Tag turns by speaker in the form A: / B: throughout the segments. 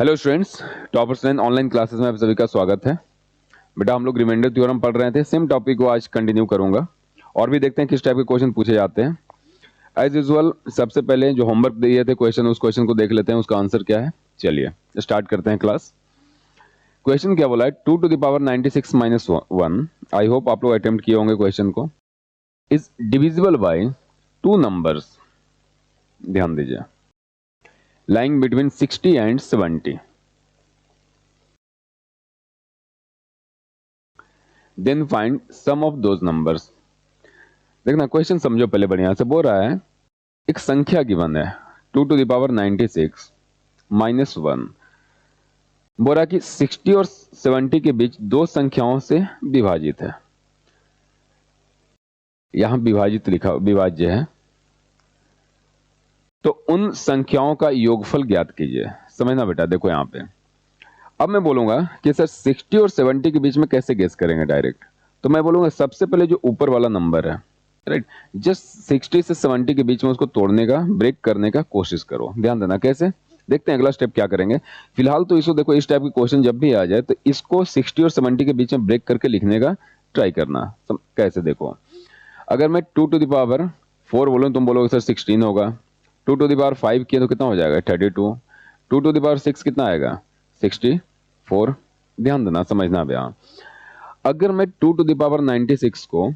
A: Hello students, toppers line online classes में आप सभी का स्वागत है। बेटा हम लोग रिमाइंडर थ्योरम पढ़ रहे थे, सेम टॉपिक को आज कंटिन्यू करूंगा और भी देखते हैं किस टाइप के क्वेश्चन पूछे जाते हैं। एज यूजुअल सबसे पहले जो होमवर्क दिए थे क्वेश्चन, उस क्वेश्चन को देख लेते हैं, उसका आंसर क्या है। चलिए स्टार्ट करते हैं क्लास। क्वेश्चन क्या बोला है, 2 to the power 96 minus 1। I hope आप लोग अटेम्प्ट किए होंगे क्वेश्चन को। Is divisible by two numbers, ध्यान दीजिए, lying between 60 and 70। Then find sum of those numbers. देखना क्वेश्चन समझो पहले बढ़िया से। बोल रहा है एक संख्या गिवन है 2 to the power 96 minus 1। बोल रहा है कि 60 और 70 के बीच दो संख्याओं से विभाजित है। यहां विभाजित लिखा, विभाज्य है, तो उन संख्याओं का योगफल ज्ञात कीजिए। समझना बेटा, देखो यहां पे अब मैं बोलूंगा कि सर 60 और 70 के बीच में कैसे गेस करेंगे डायरेक्ट। तो मैं बोलूंगा सबसे पहले जो ऊपर वाला नंबर है, राइट, जस्ट 60 से 70 के बीच में उसको तोड़ने का, ब्रेक करने का कोशिश करो। ध्यान देना कैसे, देखते हैं अगला स्टेप क्या करेंगे। फिलहाल तो इसको देखो, इस टाइप के क्वेश्चन जब भी आ जाए तो इसको 60 और 70 के बीच में ब्रेक करके लिखने का ट्राई करना। कैसे देखो, अगर मैं 2 to the power 4 बोलूं, तुम बोलोगे सर 16 होगा। 2 to the power 5 किया तो कितना हो जाएगा 32। 2 to the power 6 कितना आएगा 64। ध्यान देना, समझना भैया। अगर मैं 2 to the power 96 को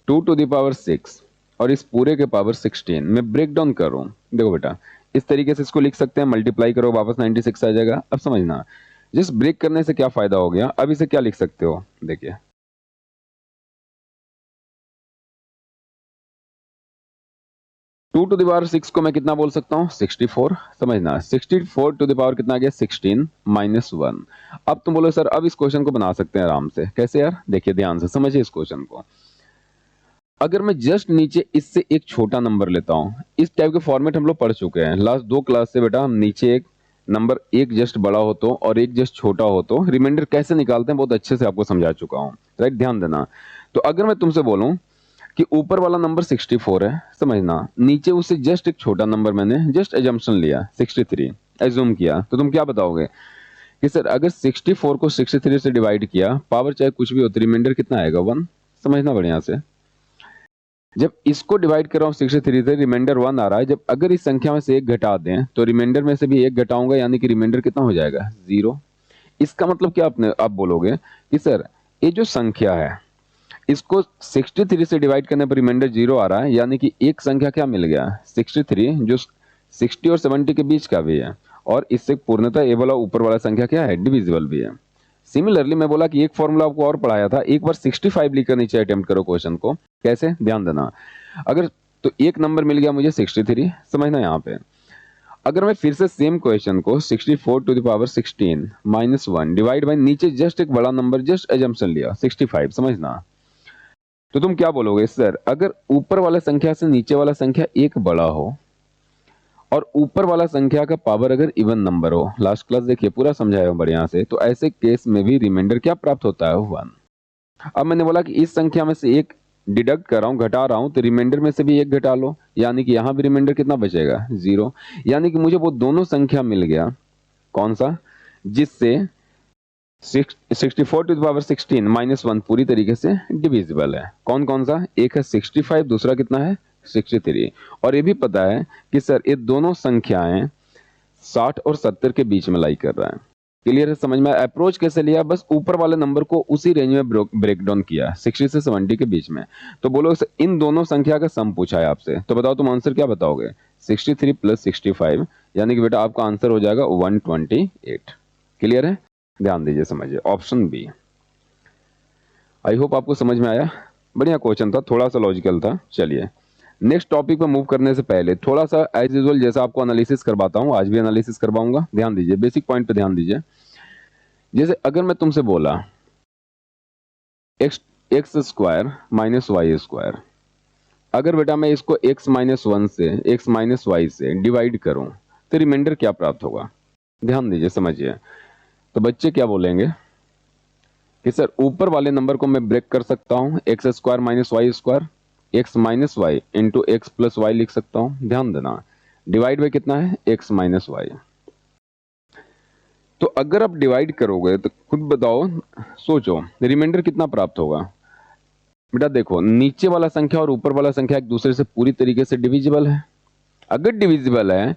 A: 2 to the power 6 और इस पूरे के पावर 16 में ब्रेक डाउन करूं, देखो बेटा इस तरीके से इसको लिख सकते हैं, मल्टीप्लाई करो वापस 96 आ जाएगा। अब समझना जिस ब्रेक करने से क्या फायदा हो गया। अब इसे क्या लिख सकते हो, देखिए 2 to the power 6 को मैं कितना बोल सकता हूँ 64। समझना 64 to the power कितना आ गया 16 minus 1। अब तुम बोलो सर अब इस क्वेश्चन को बना सकते हैं आराम से। कैसे यार, देखिए ध्यान से समझिए इस क्वेश्चन को। अगर मैं जस्ट नीचे इससे एक छोटा नंबर लेता हूं, इस टाइप के फॉर्मेट हम लोग पढ़ चुके हैं लास्ट दो क्लास से बेटा। हम नीचे एक नंबर एक जस्ट बड़ा हो तो और एक जस्ट छोटा हो तो रिमाइंडर कैसे निकालते हैं बहुत अच्छे से आपको समझा चुका हूं, राइट। ध्यान देना। तो अगर मैं तुमसे बोलूं कि ऊपर वाला नंबर 64 है, समझना नीचे उससे जस्ट एक छोटा नंबर मैंने जस्ट एजम्पशन लिया 63 एज्यूम किया, तो तुम क्या बताओगे कि सर अगर 64 को 63 से डिवाइड किया, पावर चाहे कुछ भी हो तो रिमाइंडर कितना आएगा 1। समझना बढ़िया से, जब इसको डिवाइड कर रहा हूं 63 से, रिमाइंडर 1 आ रहा है। जब अगर इस संख्या में से एक घटा दें तो रिमाइंडर में से भी एक घटाऊंगा, यानी कि रिमाइंडर कितना हो जाएगा 0। इसका मतलब क्या आप बोलोगे कि सर ये जो संख्या है इसको 63 से डिवाइड करने पर रिमाइंडर 0 आ रहा है, यानी कि एक संख्या क्या मिल गया 63, जो 60 और 70 के बीच का भी है, और इससे पूर्णतः ये वाला ऊपर वाला संख्या क्या है डिविजिबल भी है। सिमिलरली मैं बोला कि एक फॉर्मूला आपको और पढ़ाया था, एक बार 65 लिखकर नीचे अटेम्प्ट करो क्वेश्चन को। कैसे, ध्यान देना। अगर तो एक नंबर मिल गया मुझे 63, समझना यहाँ पे। अगर मैं फिर से सेम क्वेश्चन को 64 to the power 16 minus 1 divide by नीचे जस्ट एक बड़ा नंबर जस्ट एजम्पशन लिया 65, समझना। तो तुम क्या बोलोगे सर अगर ऊपर वाला संख्या से नीचे वाला संख्या एक बड़ा हो और ऊपर वाला संख्या का पावर अगर इवन नंबर हो, लास्ट क्लास देखिए पूरा समझाया हूं बढ़िया से, तो ऐसे केस में भी रिमाइंडर क्या प्राप्त होता है 1। अब मैंने बोला कि इस संख्या में से एक डिडक्ट कर रहा हूं, घटा रहा हूं, तो रिमाइंडर में से भी एक घटा लो, यानी कि यहां भी रिमाइंडर कितना बचेगा 0। यानी कि मुझे वो दोनों संख्या मिल गया, कौन सा, जिससे 64 टू द पावर 16 माइनस 1 पूरी तरीके से डिविजिबल है। कौन कौन सा, एक है 65, दूसरा कितना है 63। और ये भी पता है कि सर ये दोनों संख्याएं 60 और 70 के बीच में लाई कर रहा है। क्लियर है, समझ में। अप्रोच कैसे लिया, बस ऊपर वाले नंबर को उसी रेंज में ब्रेक डाउन किया 60 से 70 के बीच में। तो बोलो इन दोनों संख्या का सम पूछा है आपसे, तो बताओ तुम आंसर क्या बताओगे 63 प्लस 65, यानी कि बेटा आपका आंसर हो जाएगा 128। क्लियर है, ध्यान दीजिए, समझिए ऑप्शन बी। आई होप आपको समझ में आया। बढ़िया क्वेश्चन था, थोड़ा सा लॉजिकल था। चलिए नेक्स्ट टॉपिक पे मूव करने से पहले थोड़ा सा एज यूजुअल जैसा आपको एनालिसिस करवाता हूं, आज भी एनालिसिस करवाऊंगा। ध्यान दीजिए, बेसिक पॉइंट पे ध्यान दीजिए। जैसे अगर मैं तुमसे बोला x x square minus y square, अगर बेटा मैं इसको x माइनस 1 से x माइनस वाई से डिवाइड करूं तो रिमाइंडर क्या प्राप्त होगा। ध्यान दीजिए, समझिए। तो बच्चे क्या बोलेंगे कि सर ऊपर वाले नंबर को मैं ब्रेक कर सकता हूं, x square minus y square, x minus y into x plus y लिख सकता हूं। ध्यान देना, डिवाइड बाई कितना है एक्स माइनस वाई। तो अगर आप डिवाइड करोगे तो खुद बताओ, सोचो रिमाइंडर कितना प्राप्त होगा। बेटा देखो, नीचे वाला संख्या और ऊपर वाला संख्या एक दूसरे से पूरी तरीके से डिविजिबल है। अगर डिविजिबल है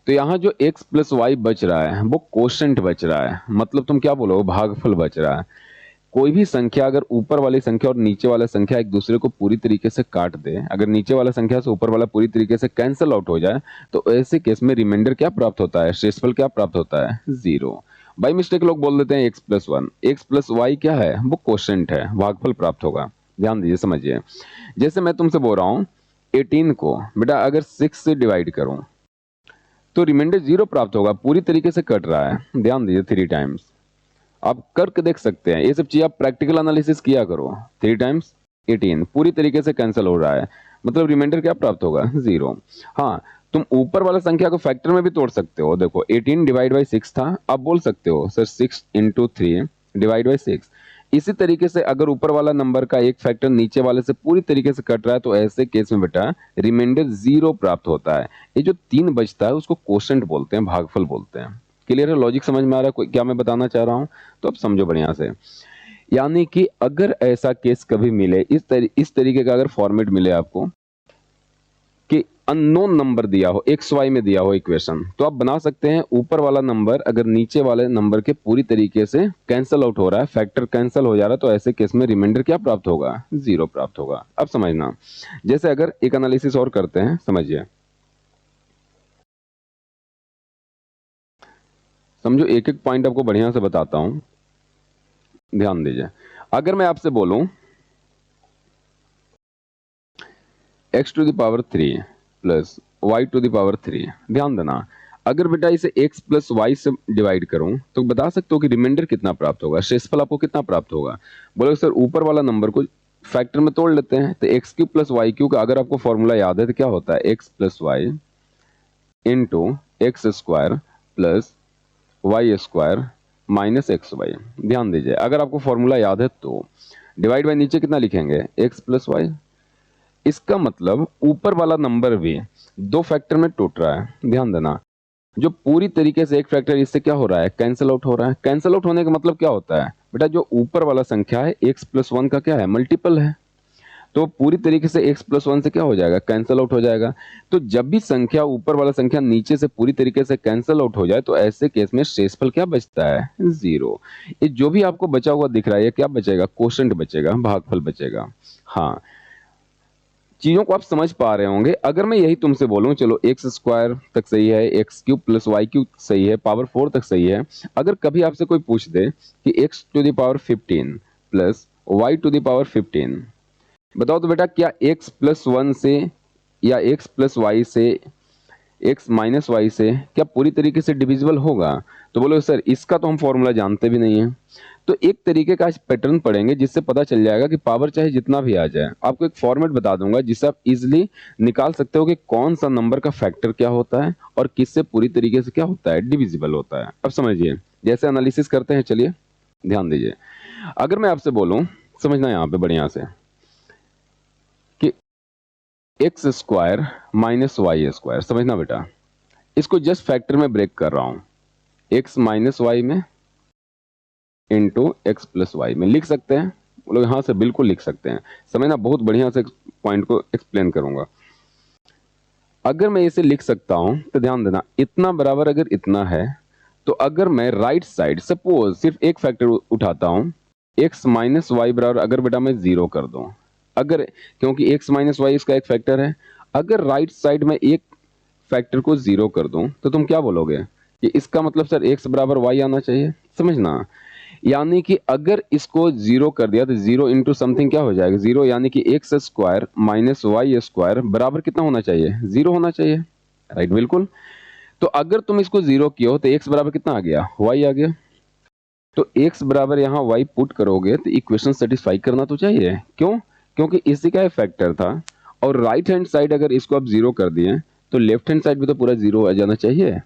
A: तो यहाँ जो x प्लस वाई बच रहा है वो कोशेंट बच रहा है, मतलब तुम क्या बोलो, भागफल बच रहा है। कोई भी संख्या अगर ऊपर वाली संख्या और नीचे वाला संख्या एक दूसरे को पूरी तरीके से काट दे, अगर नीचे वाला संख्या से ऊपर वाला पूरी तरीके से कैंसिल आउट हो जाए, तो ऐसे केस में रिमाइंडर क्या प्राप्त होता है, शेषफल क्या प्राप्त होता है, 0। बाई मिस्टेक लोग बोल देते हैं x+1, x+y क्या है, वो कोशेंट है, भागफल प्राप्त होगा। ध्यान दीजिए, समझिए। जैसे मैं तुमसे बोल रहा हूं 18 को बेटा अगर 6 से डिवाइड करूं तो रिमाइंडर 0 प्राप्त होगा, पूरी तरीके से कट रहा है। ध्यान दीजिए, 3 टाइम्स आप करके देख सकते हैं, ये सब चीज आप प्रैक्टिकल एनालिसिस किया करो। 3 टाइम्स 18 पूरी तरीके से कैंसिल हो रहा है, मतलब रिमाइंडर क्या प्राप्त होगा, 0। हाँ, तुम ऊपर वाला संख्या को फैक्टर में भी तोड़ सकते हो। देखो 18 डिवाइड बाई 6 था, आप बोल सकते हो सर 6 इंटू 3 डिवाइड बाई 6। इसी तरीके से अगर ऊपर वाला नंबर का एक फैक्टर नीचे वाले से पूरी तरीके से कट रहा है तो ऐसे केस में बेटा रिमाइंडर 0 प्राप्त होता है। ये जो 3 बचता है उसको कोशेंट बोलते हैं, भागफल बोलते हैं। क्लियर है, लॉजिक समझ में आ रहा है क्या मैं बताना चाह रहा हूं? तो अब समझो बढ़िया से। यानी कि अगर ऐसा केस कभी मिले, इस तरीके का अगर फॉर्मेट मिले आपको कि अननोन नंबर दिया हो, एक्स वाई में दिया हो इक्वेशन, तो आप बना सकते हैं ऊपर वाला नंबर अगर नीचे वाले नंबर के पूरी तरीके से कैंसिल आउट हो रहा है, फैक्टर कैंसिल हो जा रहा है, तो ऐसे केस में रिमाइंडर क्या प्राप्त होगा, 0 प्राप्त होगा। अब समझना, जैसे अगर एक एनालिसिस और करते हैं, समझिए। समझो, एक एक पॉइंट आपको बढ़िया से बताता हूं, ध्यान दीजिए। अगर मैं आपसे बोलूं x to the power 3 plus y to the power 3, ध्यान देना, अगर बेटा इसे x प्लस वाई से डिवाइड करूं तो बता सकते हो कि रिमाइंडर कितना प्राप्त होगा, शेषफल आपको कितना प्राप्त होगा। बोलो सर ऊपर वाला नंबर को फैक्टर में तोड़ लेते हैं, तो x cube plus y cube का अगर आपको फॉर्मूला याद है तो क्या होता है, x plus y into x square plus y square minus x y. ध्यान दीजिए, अगर आपको फॉर्मूला याद है तो डिवाइड बाई नीचे कितना लिखेंगे, एक्स प्लस वाई। इसका मतलब ऊपर वाला नंबर भी 2 फैक्टर में टूट रहा है। ध्यान देना, जो पूरी तरीके से एक फैक्टर इससे क्या हो रहा है, कैंसिल आउट हो रहा है। कैंसिल आउट होने का मतलब क्या होता है बेटा, जो ऊपर वाला संख्या है x+1 का क्या है, मल्टीपल है, तो पूरी तरीके से x+1 से क्या हो जाएगा, कैंसिल आउट हो जाएगा। तो जब भी संख्या ऊपर वाला संख्या नीचे से पूरी तरीके से कैंसिल आउट हो जाए तो ऐसे केस में शेषफल क्या बचता है, 0। ये जो भी आपको बचा हुआ दिख रहा है ये क्या बचेगा, कोशेंट बचेगा, भागफल बचेगा। हाँ, चीजों को आप समझ पा रहे होंगे। अगर मैं यही तुमसे बोलूं चलो एक्स स्क्वायर तक सही है, x cube plus y cube सही है, पावर 4 तक सही है, अगर कभी आपसे कोई पूछ दे कि x to the power 15 plus y to the power 15, बताओ तो बेटा क्या एक्स प्लस 1 से या एक्स प्लस वाई से, एक्स माइनस वाई से क्या पूरी तरीके से डिविजिबल होगा? तो बोलो सर इसका तो हम फॉर्मूला जानते भी नहीं है। तो एक तरीके का पैटर्न पढ़ेंगे जिससे पता चल जाएगा कि पावर चाहे जितना भी आ जाए, आपको एक फॉर्मेट बता दूंगा जिससे आप इजिली निकाल सकते हो कि कौन सा नंबर का फैक्टर क्या होता है और किससे पूरी तरीके से क्या होता है, डिविजिबल होता है। अब समझिए, जैसे एनालिसिस करते हैं, चलिए ध्यान दीजिए। अगर मैं आपसे बोलूं, समझना यहाँ पे बढ़िया से, कि x square minus y square, समझना बेटा, इसको जस्ट फैक्टर में ब्रेक कर रहा हूं, एक्स माइनस वाई में इंटू एक्स प्लस वाई में लिख सकते हैं। वो लोग यहां से बिल्कुल लिख सकते हैं, समझना, बहुत बढ़िया से पॉइंट को एक्सप्लेन करूंगा। अगर मैं इसे लिख सकता हूं तो ध्यान देना, इतना बराबर अगर इतना है तो अगर मैं राइट साइड सपोज सिर्फ एक फैक्टर उठाता हूं, एक्स माइनस वाई बराबर अगर बेटा मैं 0 कर दूं, अगर, क्योंकि एक्स माइनस वाई इसका एक फैक्टर है, अगर राइट साइड में एक फैक्टर को 0 कर दूं तो तुम क्या बोलोगे कि इसका मतलब सर एक्स बराबर वाई आना चाहिए, समझना। यानी कि अगर इसको 0 कर दिया तो 0 इंटू समथिंग क्या हो जाएगा, 0, यानी कि x square minus y square बराबर कितना होना चाहिए, 0 होना चाहिए, राइट, बिल्कुल। तो अगर तुम इसको 0 किया हो तो एक्स बराबर कितना आ गया, वाई आ गया। तो एक्स बराबर यहाँ वाई पुट करोगे तो इक्वेशन सेटिस्फाई करना तो चाहिए, क्यों, क्योंकि इसी का फैक्टर था। और राइट हैंड साइड अगर इसको आप 0 कर दिए तो लेफ्ट हैंड साइड भी तो पूरा 0 आ जाना चाहिए।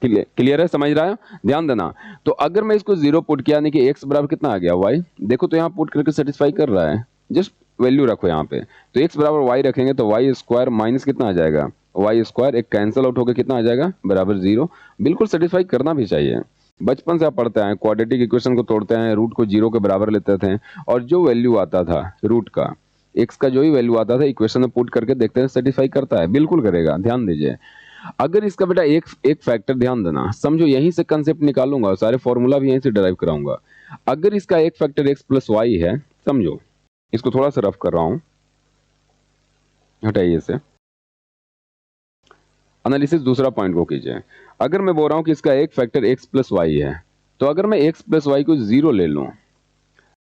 A: क्लियर है, समझ रहा है, ध्यान देना। तो अगर मैं इसको 0 पुट किया, यानी कि x बराबर कितना आ गया, y, देखो तो यहाँ पुट करके सेटिस्फाई कर रहा है, जस्ट वैल्यू रखो यहाँ पे। तो x बराबर y रखेंगे तो y स्क्वायर माइनस कितना आ जाएगा, y स्क्वायर, एक कैंसिल आउट होकर कितना आ जाएगा, बराबर 0। बिल्कुल सेटिस्फाई करना भी चाहिए। बचपन से आप पढ़ते हैं, क्वाड्रेटिक इक्वेशन को तोड़ते हैं, रूट को 0 के बराबर लेते थे और जो वैल्यू आता था रूट का, x का जो ही वैल्यू आता था इक्वेशन में पुट करके देखते हैं सेटिस्फाई करता है, बिल्कुल करेगा। ध्यान दीजिए, अगर इसका बेटा एक एक फैक्टर, ध्यान देना, समझो यहीं से कंसेप्ट निकालूंगा, सारे फॉर्मूला भी यहीं से डिराइव कराऊंगा। अगर इसका एक फैक्टर x प्लस वाई है, समझो इसको थोड़ा सा रफ कर रहा हूं, हटाइए इसे, एनालिसिस दूसरा पॉइंट को कीजिए। अगर मैं बोल रहा हूं कि इसका एक फैक्टर x प्लस वाई है, तो अगर मैं x प्लस वाई को 0 ले लूं,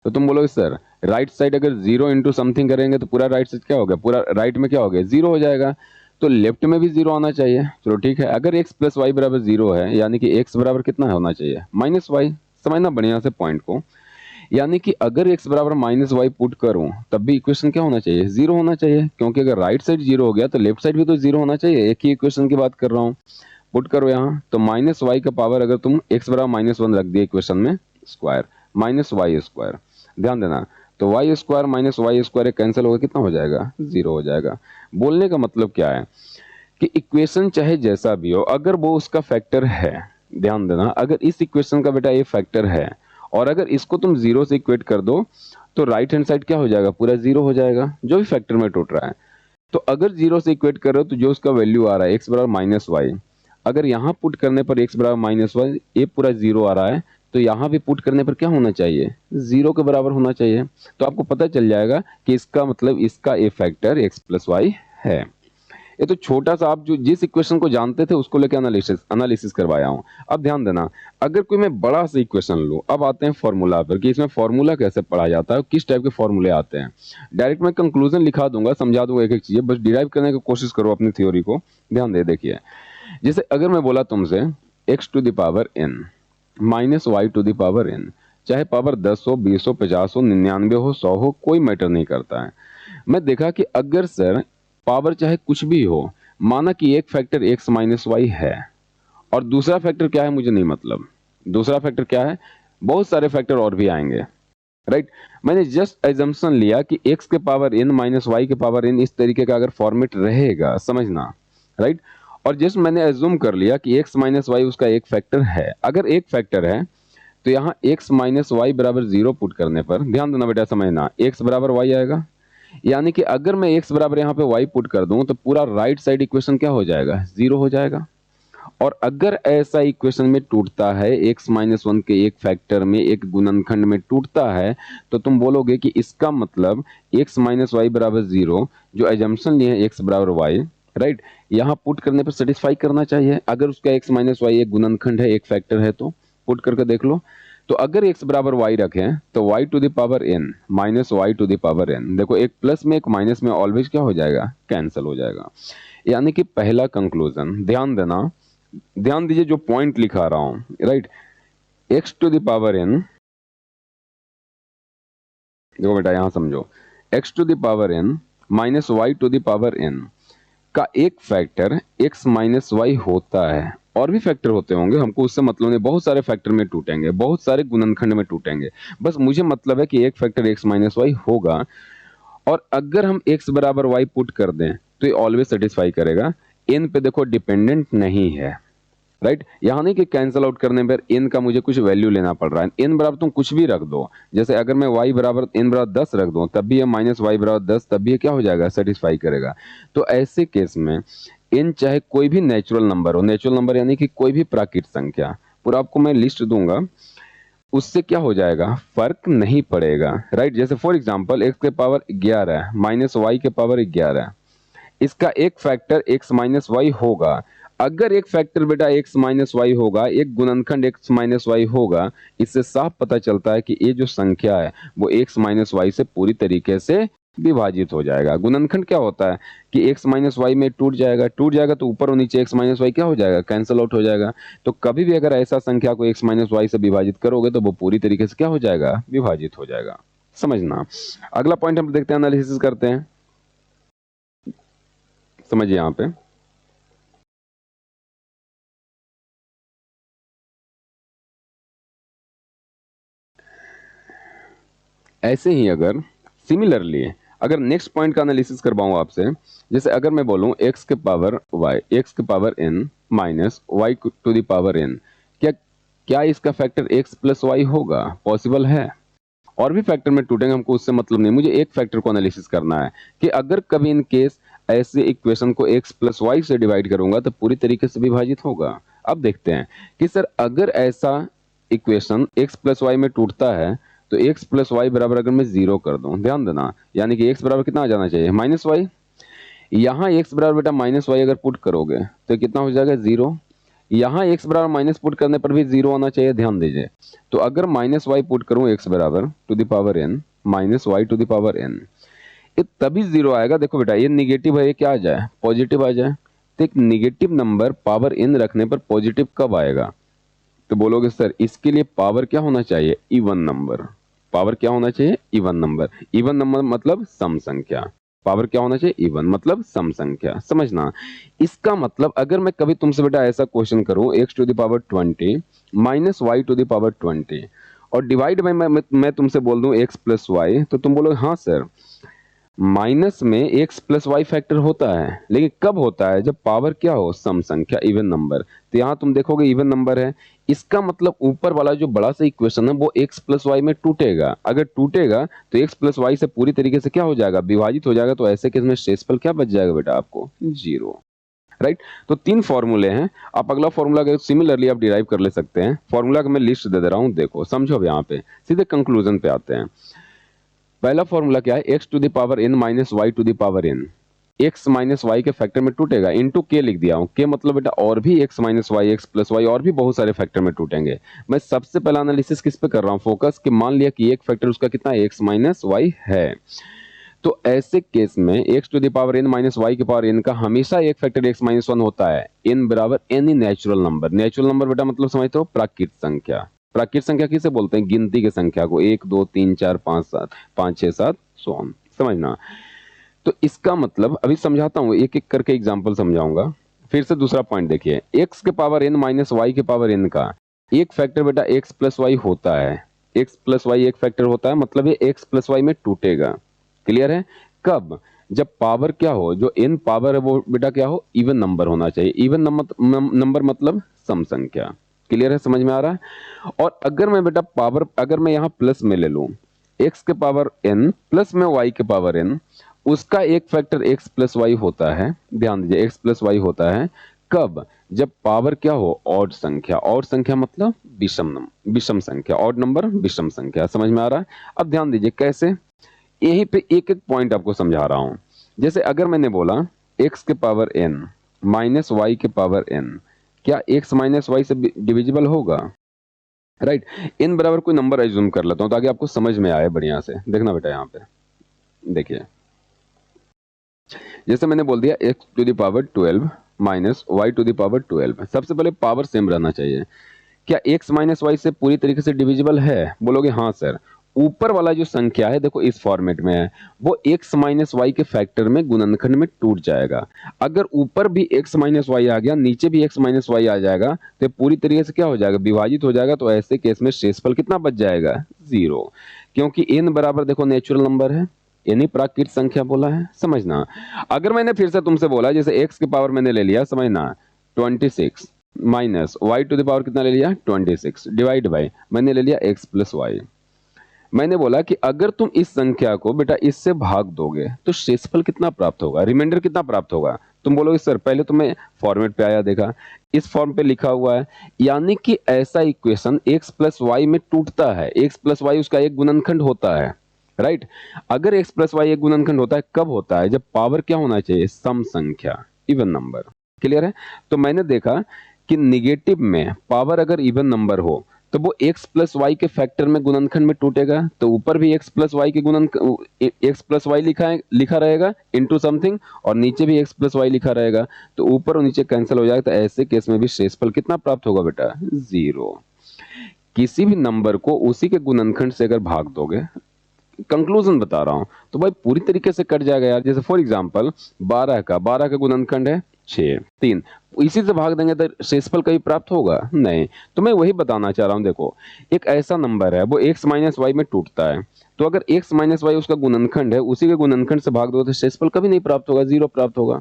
A: तो तुम बोलोगे सर राइट साइड अगर 0 इंटू समथिंग करेंगे तो पूरा राइट साइड क्या हो गया, पूरा राइट में क्या हो गया, 0 हो जाएगा, तो लेफ्ट में भी 0 आना चाहिए। चलो ठीक है, अगर x प्लस वाई बराबर 0 है, यानी कि x बराबर कितना होना चाहिए, माइनस वाई। समझना बढ़िया से पॉइंट को, यानी कि अगर x बराबर माइनस वाई पुट करूं तब भी इक्वेशन क्या होना चाहिए, 0 होना चाहिए, क्योंकि अगर राइट साइड 0 हो गया तो लेफ्ट साइड भी तो 0 होना चाहिए। एक ही इक्वेशन की बात कर रहा हूं, पुट करो यहाँ, तो माइनस वाई का पावर अगर तुम x बराबर -1 रख दिए इक्वेशन में, स्क्वायर माइनस वाई स्क्वायर, ध्यान देना, तो y square minus y square cancel होगा, कितना हो जाएगा, 0 हो जाएगा। बोलने का मतलब क्या है कि इक्वेशन चाहे जैसा भी हो, अगर वो उसका फैक्टर है, ध्यान देना, अगर इस इक्वेशन का बेटा ये फैक्टर है और अगर इसको तुम 0 से इक्वेट कर दो तो राइट हैंड साइड क्या हो जाएगा, पूरा 0 हो जाएगा, जो भी फैक्टर में टूट रहा है। तो अगर 0 से इक्वेट कर रहे हो तो जो उसका वैल्यू आ रहा है x बराबर माइनस वाई, अगर यहाँ पुट करने पर x बराबर माइनस वाई, ये पूरा 0 आ रहा है, तो यहाँ भी पुट करने पर क्या होना चाहिए, 0 के बराबर होना चाहिए। तो आपको पता चल जाएगा कि इसका मतलब इसका ए फैक्टर x प्लस वाई है। ये तो छोटा सा आप जो जिस इक्वेशन को जानते थे उसको लेकर एनालिसिस करवाया हूं। अब ध्यान देना, अगर कोई मैं बड़ा सा इक्वेशन लूं, अब आते हैं फॉर्मूला पर कि इसमें फॉर्मूला कैसे पढ़ा जाता है, किस टाइप के फॉर्मूले आते हैं। डायरेक्ट मैं कंक्लूजन लिखा दूंगा, समझा दूंगा एक एक चीज, बस डिराइव करने की कोशिश करो अपनी थ्योरी को। ध्यान दे, देखिए, जैसे अगर मैं बोला तुमसे x to the power n minus y to the power n, चाहे पावर 10 हो, 20 हो, 50 हो, 99 हो, 100 हो, कोई मैटर नहीं करता है। मैं देखा कि अगर सर पावर चाहे कुछ भी हो, माना कि एक फैक्टर x माइनस वाई है और दूसरा फैक्टर क्या है मुझे नहीं मतलब, दूसरा फैक्टर क्या है, बहुत सारे फैक्टर और भी आएंगे, राइट। मैंने जस्ट एजम्पशन लिया कि x के पावर n माइनस वाई के पावर n, इस तरीके का अगर फॉर्मेट रहेगा, समझना, राइट। और जस्ट मैंने एज्यूम कर लिया कि x माइनस वाई उसका एक फैक्टर है। अगर एक फैक्टर है तो यहाँ x माइनस वाई बराबर 0 पुट करने पर, ध्यान देना बेटा, समझना, x बराबर y आएगा, यानी कि अगर मैं x बराबर यहाँ पे y पुट कर दूं तो पूरा राइट साइड इक्वेशन क्या हो जाएगा, 0 हो जाएगा। और अगर ऐसा इक्वेशन में टूटता है, x माइनस वन के एक फैक्टर में, एक गुणनखंड में टूटता है, तो तुम बोलोगे कि इसका मतलब x माइनस वाई बराबर 0, जो एजम्पशन लिए है x बराबर y, राइट, यहाँ पुट करने पर सेटिस्फाई करना चाहिए। अगर उसका x माइनस वाई एक गुणनखंड है, एक फैक्टर है, तो पुट करके देख लो। तो अगर x बराबर y रखें तो y to the power n minus y to the power n, देखो एक प्लस में एक माइनस में ऑलवेज क्या हो जाएगा, कैंसिल हो जाएगा। यानी कि पहला कंक्लूजन, ध्यान देना, ध्यान दीजिए जो पॉइंट लिखा रहा हूं, right, x to the power n, देखो बेटा यहां समझो, x to the power n minus y to the power n का एक फैक्टर x माइनस वाई होता है। और भी फैक्टर होते होंगे, हमको उससे मतलब नहीं, बहुत सारे फैक्टर में टूटेंगे, बहुत सारे गुणनखंड में टूटेंगे, बस मुझे मतलब है कि एक फैक्टर x माइनस वाई होगा। और अगर हम x बराबर y पुट कर दें तो ये ऑलवेज सेटिस्फाई करेगा। n पे देखो डिपेंडेंट नहीं है, राइट, यहाँ नहीं कि कैंसिल आउट करने पर n का मुझे कुछ वैल्यू लेना पड़ रहा है। n बराबर तुम कुछ भी रख दो, जैसे अगर मैं y बराबर n बराबर 10 रख दूं तब भी ये माइनस वाई बराबर 10, तब भी ये क्या हो जाएगा, सेटिस्फाई करेगा। तो ऐसे केस में n चाहे कोई भी नेचुरल नंबर हो, नेचुरल नंबर यानी कि कोई भी प्राकृत संख्या, पूरा आपको मैं लिस्ट दूंगा, उससे क्या हो जाएगा, फर्क नहीं पड़ेगा, राइट। जैसे फॉर एग्जांपल x के पावर 11 माइनस वाई के पावर 11, इसका एक फैक्टर x माइनस वाई होगा। अगर एक फैक्टर बेटा x माइनस वाई होगा, एक गुणनखंड x माइनस वाई होगा, इससे साफ पता चलता है कि ये जो संख्या है वो x माइनस वाई से पूरी तरीके से विभाजित हो जाएगा। गुणनखंड क्या होता है कि x माइनस वाई में टूट जाएगा, टूट जाएगा तो ऊपर और नीचे x माइनस वाई क्या हो जाएगा, कैंसिल आउट हो जाएगा। तो कभी भी अगर ऐसा संख्या को x माइनस वाई से विभाजित करोगे तो वो पूरी तरीके से क्या हो जाएगा, विभाजित हो जाएगा, समझना। अगला पॉइंट हम देखते हैं, एनालिसिस करते हैं, समझिए यहाँ पे, ऐसे ही अगर सिमिलरली अगर नेक्स्ट पॉइंट का एनालिसिस करवाऊं आपसे, जैसे अगर मैं बोलूं x के power n minus y to the power n, क्या क्या इसका फैक्टर x प्लस वाई होगा? पॉसिबल है। और भी फैक्टर में टूटेंगे, हमको उससे मतलब नहीं, मुझे एक फैक्टर को एनालिसिस करना है कि अगर कभी इन केस ऐसे इक्वेशन को x प्लस वाई से डिवाइड करूंगा तो पूरी तरीके से विभाजित होगा। अब देखते हैं कि सर अगर ऐसा इक्वेशन x प्लस वाई में टूटता है तो x प्लस वाई बराबर अगर मैं 0 कर दूं, ध्यान देना, यानी कि x बराबर कितना आ जाना चाहिए? Minus Y. यहाँ x बराबर बेटा माइनस वाई अगर पुट करोगे तो कितना हो जाएगा? 0। यहाँ x बराबर माइनस पुट करने पर भी 0 आना चाहिए, ध्यान दीजिए। तो अगर माइनस वाई पुट करूं x बराबर to the power n minus y to the power n, ये तभी 0 आएगा। देखो बेटा ये निगेटिव है, ये क्या आ जाए? पॉजिटिव आ जाए। तो एक निगेटिव नंबर पावर n रखने पर पॉजिटिव कब आएगा? तो बोलोगे सर इसके लिए पावर क्या होना चाहिए? Even number. पावर क्या होना चाहिए? Even number. इवन नंबर मतलब सम संख्या। पावर क्या होना चाहिए? इवन मतलब सम संख्या। समझना, इसका मतलब अगर मैं कभी तुमसे बेटा ऐसा क्वेश्चन करूं x to the power 20 minus y to the power 20 और डिवाइड में मैं तुमसे बोल दूं x प्लस वाई, तो तुम बोलोगे हाँ सर माइनस में x प्लस वाई फैक्टर होता है, लेकिन कब होता है? जब पावर क्या हो? सम संख्या, इवन नंबर। तो यहाँ तुम देखोगे इवन नंबर है, इसका मतलब ऊपर वाला जो बड़ा सा इक्वेशन है वो x प्लस वाई में टूटेगा। अगर टूटेगा तो x प्लस वाई से पूरी तरीके से क्या हो जाएगा? विभाजित हो जाएगा। तो ऐसे केस में शेषफल क्या बच जाएगा बेटा आपको? 0। राइट। तो 3 फॉर्मूले हैं। आप अगला फॉर्मूला सिमिलरली आप डिराइव कर ले सकते हैं। फॉर्मूला का मैं लिस्ट दे रहा हूं, देखो समझो। अब यहाँ पे सीधे कंक्लूजन पे आते हैं। पहला फॉर्मूला क्या है? x to the power n minus y to the power n। x minus y के फैक्टर में टूटेगा, इनटू k लिख दिया हूं। k मतलब बेटा और भी x minus y, x plus y, और भी बहुत सारे फैक्टर में टूटेंगे। मैं सबसे पहला एनालिसिस किस पे कर रहा हूं? फोकस, कि मान लिया कि एक फैक्टर उसका कितना है? x माइनस वाई है। तो ऐसे केस में x to the power n minus y के पावर n का हमेशा एक फैक्टर x माइनस वन होता है। n बराबर any natural number. Natural number बेटा मतलब समझते हो? प्राकृत संख्या। प्राकृत संख्या किसे बोलते हैं? गिनती की संख्या को। 1 2 3 4 5 7 5 6 7 सो ऑन। समझना, तो इसका मतलब अभी समझाता हूं, एक एक करके एग्जांपल समझाऊंगा। फिर से दूसरा पॉइंट देखिए, x के पावर n माइनस वाई के पावर n का एक फैक्टर बेटा x प्लस वाई होता है। x प्लस वाई एक फैक्टर होता है, मतलब ये x प्लस वाई में टूटेगा। क्लियर है? कब? जब पावर क्या हो? जो n पावर है वो बेटा क्या हो? इवन नंबर होना चाहिए। इवन नंबर मतलब सम संख्या। क्लियर है? समझ में आ रहा है? और अगर मैं बेटा पावर, अगर मैं यहाँ प्लस में ले लूं, x के पावर n प्लस में y के पावर n, उसका एक फैक्टर x प्लस वाई होता है। ध्यान दीजिए, x प्लस वाई होता है। कब? जब पावर क्या हो? ऑड संख्या। ऑड संख्या मतलब विषम संख्या। ऑड नंबर विषम संख्या। समझ में आ रहा है? अब ध्यान दीजिए कैसे, यहीं पे एक एक पॉइंट आपको समझा रहा हूं। जैसे अगर मैंने बोला x के पावर n माइनस वाई के पावर n, क्या x माइनस वाई से डिविजिबल होगा? राइट। n बराबर कोई नंबर एज्यूम कर लेता हूं ताकि आपको समझ में आए बढ़िया से। देखना बेटा यहाँ पे देखिए, जैसे मैंने बोल दिया x to the power 12 minus y to the power 12। सबसे पहले पावर सेम रहना चाहिए। क्या x माइनस वाई से पूरी तरीके से डिविजिबल है? बोलोगे हाँ सर। ऊपर वाला जो संख्या है देखो इस फॉर्मेट में है, वो x माइनस वाई के फैक्टर में गुणनखंड में टूट जाएगा। अगर ऊपर भी x माइनस वाई आ गया, नीचे भी x माइनस वाई आ जाएगा, तो पूरी तरीके से क्या हो जाएगा? विभाजित हो जाएगा। तो ऐसे केस में शेषफल कितना बच जाएगा? 0। क्योंकि n बराबर देखो नेचुरल नंबर है, यानी प्राकृत संख्या बोला है। समझना, अगर मैंने फिर से तुमसे बोला जैसे x के पावर मैंने ले लिया, समझना 26 minus y to the power कितना ले लिया? 26 डिवाइड बाय मैंने ले लिया x प्लस वाई। मैंने बोला कि अगर तुम इस संख्या को बेटा इससे भाग दोगे तो शेषफल कितना प्राप्त होगा? रिमाइंडर कितना प्राप्त होगा? तुम बोलोगे सर पहले तो मैं फॉर्मेट पे आया, देखा इस फॉर्म पे लिखा हुआ है, यानी कि ऐसा इक्वेशन x प्लस वाई में टूटता है। x प्लस वाई उसका एक गुणनखंड होता है। राइट। अगर x प्लस वाई एक गुणनखंड होता है, कब होता है? जब पावर क्या होना चाहिए? सम संख्या, इवन नंबर। क्लियर है? तो मैंने देखा कि निगेटिव में पावर अगर इवन नंबर हो तो वो x प्लस वाई के फैक्टर में गुणनखंड में टूटेगा। तो ऊपर भी x प्लस वाई के x प्लस वाई लिखा रहेगा इनटू समथिंग, और नीचे भी x प्लस वाई लिखा रहेगा। तो ऊपर और नीचे कैंसिल हो जाएगा। तो ऐसे केस में भी शेषफल कितना प्राप्त होगा बेटा? 0। किसी भी नंबर को उसी के गुणनखंड से अगर भाग दोगे, कंक्लूजन बता रहा हूं, तो भाई पूरी तरीके से कट जाएगा यार। जैसे फॉर एग्जांपल 12 का गुणनखंड है 6 3, इसी से भाग देंगे तो शेषफल कभी प्राप्त होगा नहीं। तो मैं वही बताना चाह रहा हूं, देखो एक ऐसा नंबर है वो x माइनस वाई में टूटता है, तो अगर x माइनस वाई उसका गुणनखंड है, उसी के गुणनखंड से भाग दो तो शेषफल कभी नहीं प्राप्त होगा, 0 प्राप्त होगा।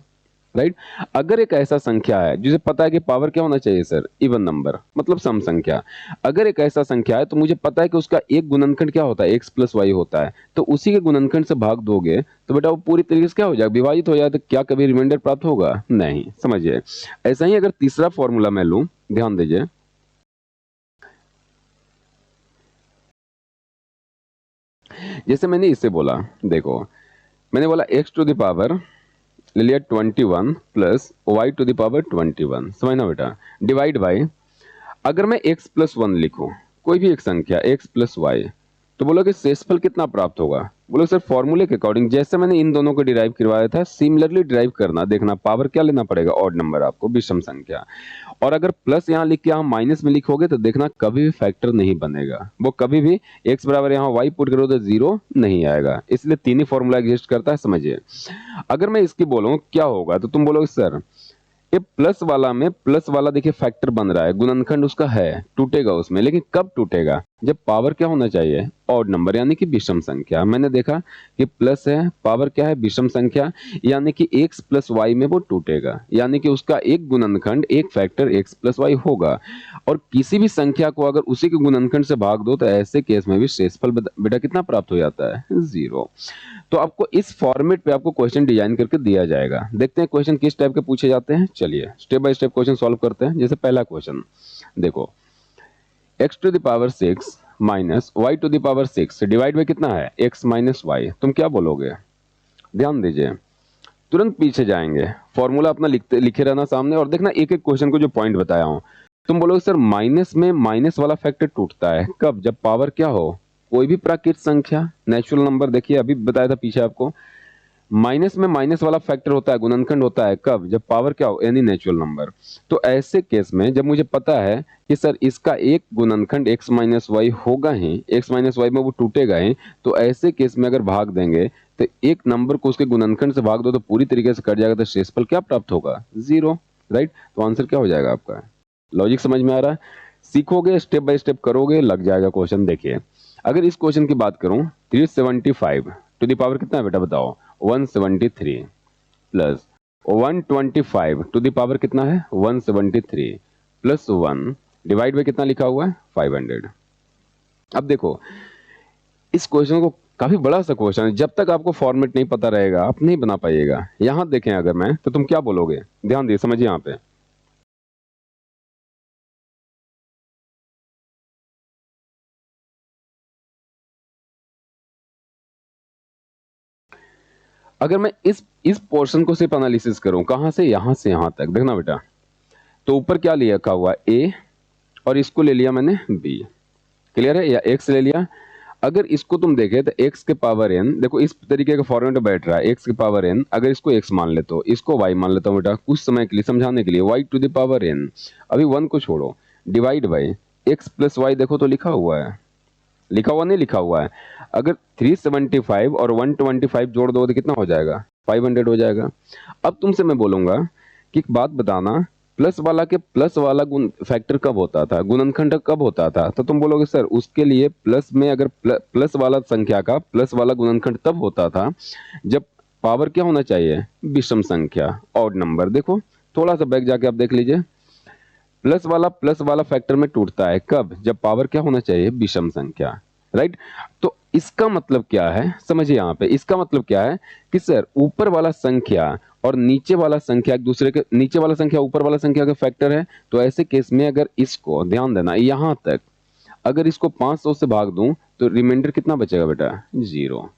A: राइट। अगर एक ऐसा संख्या है जिसे पता है कि पावर क्या होना चाहिए सर, इवन नंबर मतलब सम संख्या, अगर एक ऐसा संख्या है तो मुझे पता है कि उसका एक गुणनखंड क्या होता है, एक्स प्लस वाई होता है, तो उसी के गुणनखंड से भाग दोगे तो बेटा वो पूरी तरीके से क्या हो जाएगा, विभाजित हो जाएगा, तो क्या कभी रिमाइंडर प्राप्त होगा, नहीं। समझिए, ऐसा ही अगर तीसरा फॉर्मूला मैं लूं, ध्यान दीजिए, जैसे मैंने इससे बोला, देखो मैंने बोला एक्स टू द पावर ले लिया 21 plus y to the power 21, समझना बेटा, डिवाइड बाई, अगर मैं x प्लस वन लिखूं, कोई भी एक संख्या x प्लस वाई, तो बोलो कि शेषफल कितना प्राप्त होगा, बोलो सर फॉर्मूले के अकॉर्डिंग जैसे मैंने इन दोनों को डिराइव करवाया था सिमिलरली डिराइव करना, देखना पावर क्या लेना पड़ेगा, ऑड नंबर आपको, विषम संख्या। और अगर प्लस यहाँ लिख के यहाँ माइनस में लिखोगे तो देखना कभी भी फैक्टर नहीं बनेगा, वो कभी भी x बराबर यहाँ y पुट करो तो जीरो नहीं आएगा, इसलिए तीन ही फॉर्मूला एग्जिस्ट करता है, समझिए। अगर मैं इसकी बोलूं क्या होगा तो तुम बोलोगे सर ये प्लस वाला में, प्लस वाला देखिए फैक्टर बन रहा है, गुणनखंड उसका है, टूटेगा उसमें, लेकिन कब टूटेगा, जब पावर क्या होना चाहिए, ऑड नंबर यानी कि विषम संख्या। मैंने देखा कि प्लस है, पावर क्या है, विषम संख्या, यानी कि x प्लस वाई में वो टूटेगा, यानी कि उसका एक गुणनखंड एक फैक्टर x प्लस वाई होगा। और किसी भी संख्या को अगर उसी के गुणनखंड से भाग दो तो ऐसे केस में भी शेषफल बेटा कितना प्राप्त हो जाता है, जीरो। तो आपको इस फॉर्मेट पे आपको क्वेश्चन डिजाइन करके दिया जाएगा, देखते हैं क्वेश्चन किस टाइप के पूछे जाते हैं, चलिए step by step question solve करते हैं। जैसे पहला क्वेश्चन देखो, x to the power 6 minus y to the power 6 divide by कितना है, x माइनस वाई, तुम क्या बोलोगे, ध्यान दीजिए, तुरंत पीछे जाएंगे, फॉर्मूला अपना लिखे रहना सामने और देखना एक एक क्वेश्चन को जो पॉइंट बताया हूं। तुम बोलोगे सर माइनस में माइनस वाला फैक्टर टूटता है कब, जब पावर क्या हो, कोई भी प्राकृत संख्या, नेचुरल नंबर, देखिए अभी बताया था पीछे आपको, माइनस में माइनस वाला फैक्टर होता है, गुणनखंड होता है कब, जब पावर क्या हो, यानी नेचुरल नंबर। तो ऐसे केस में जब मुझे पता है कि सर इसका एक गुणनखंड x माइनस वाई होगा ही, x माइनस वाई में वो टूटेगा ही, तो ऐसे केस में अगर भाग देंगे तो एक नंबर को उसके गुणनखंड से भाग दो तो पूरी तरीके से कट जाएगा, तो शेषफल क्या प्राप्त होगा, जीरो, राइट। तो आंसर क्या हो जाएगा आपका, लॉजिक समझ में आ रहा है, सीखोगे स्टेप बाय स्टेप करोगे लग जाएगा क्वेश्चन। देखिए अगर इस क्वेश्चन की बात करूं, 375 टू द पावर कितना है बेटा बताओ, 173 प्लस 125 टू द पावर कितना है, 173 प्लस 1 डिवाइड बाय कितना लिखा हुआ है, 500। अब देखो इस क्वेश्चन को, काफी बड़ा सा क्वेश्चन है, जब तक आपको फॉर्मेट नहीं पता रहेगा आप नहीं बना पाइएगा। यहां देखें अगर मैं, तो तुम क्या बोलोगे, ध्यान दिए समझिए यहां पे, अगर मैं इस पोर्शन को सिर्फ एनालिसिस करूं, कहां से यहां से यहां तक, देखना बेटा, तो ऊपर क्या लिया रखा हुआ ए और इसको ले लिया मैंने बी, क्लियर है, या एक्स ले लिया। अगर इसको तुम देखे तो x के पावर n, देखो इस तरीके का फॉर्मेट में बैठ रहा है, x के पावर n, अगर इसको x मान लेते हो, इसको y मान लेता हूं बेटा कुछ समय के लिए समझाने के लिए, y to the power n, अभी 1 को छोड़ो, divide by x plus y, देखो तो लिखा हुआ है, लिखा हुआ नहीं लिखा हुआ है, अगर 375 और 125 जोड़ दो तो कितना हो जाएगा, 500 हो जाएगा। अब तुमसे मैं बोलूंगा कि एक बात बताना, प्लस वाला के प्लस वाला गुण फैक्टर कब होता था, गुणनखंड कब होता था, तो तुम बोलोगे सर उसके लिए प्लस में, अगर प्लस वाला संख्या का प्लस वाला गुणनखंड तब होता था जब पावर क्या होना चाहिए, विषम संख्या, ऑड नंबर। देखो थोड़ा सा बैक जाके आप देख लीजिए, प्लस वाला फैक्टर में टूटता है कब, जब पावर क्या होना चाहिए, विषम संख्या, राइट। तो इसका मतलब क्या है, समझिए यहां पे, इसका मतलब क्या है कि सर ऊपर वाला संख्या और नीचे वाला संख्या एक दूसरे के, नीचे वाला संख्या ऊपर वाला संख्या का फैक्टर है, तो ऐसे केस में अगर इसको ध्यान देना यहां तक, अगर इसको 500 से भाग दूं तो रिमाइंडर कितना बचेगा बेटा, जीरो,